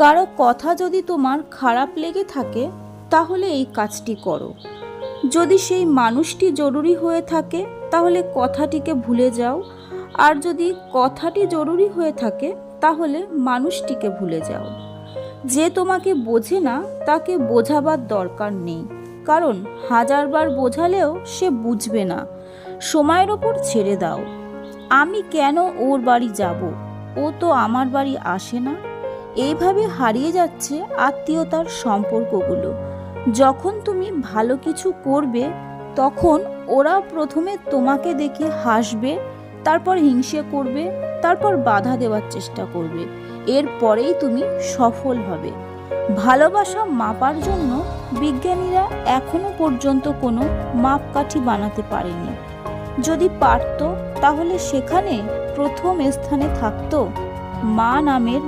কারো কথা যদি তোমার খারাপ লেগে থাকে তাহলে এই কাজটি করো। যদি সেই মানুষটি জরুরি হয়ে থাকে তাহলে কথাটিকে ভুলে যাও, আর যদি কথাটি জরুরি হয়ে থাকে তাহলে মানুষটিকে ভুলে যাও। যে তোমাকে বোঝে না তাকে বোঝাবার দরকার নেই, কারণ হাজারবার বোঝালেও সে বুঝবে না। সময়ের ওপর ছেড়ে দাও। আমি কেন ওর বাড়ি যাব, ও তো আমার বাড়ি আসে না। এইভাবে হারিয়ে যাচ্ছে আত্মীয়তার সম্পর্কগুলো। যখন তুমি ভালো কিছু করবে তখন ওরা প্রথমে তোমাকে দেখে হাসবে, তারপর হিংসে করবে, তারপর বাধা দেওয়ার চেষ্টা করবে। এরপরেই তুমি সফল হবে। ভালোবাসা মাপার জন্য বিজ্ঞানীরা এখনো পর্যন্ত কোনো মাপকাঠি বানাতে পারেনি। যদি পারত তাহলে সেখানে প্রথম স্থানে থাকতো মা নামের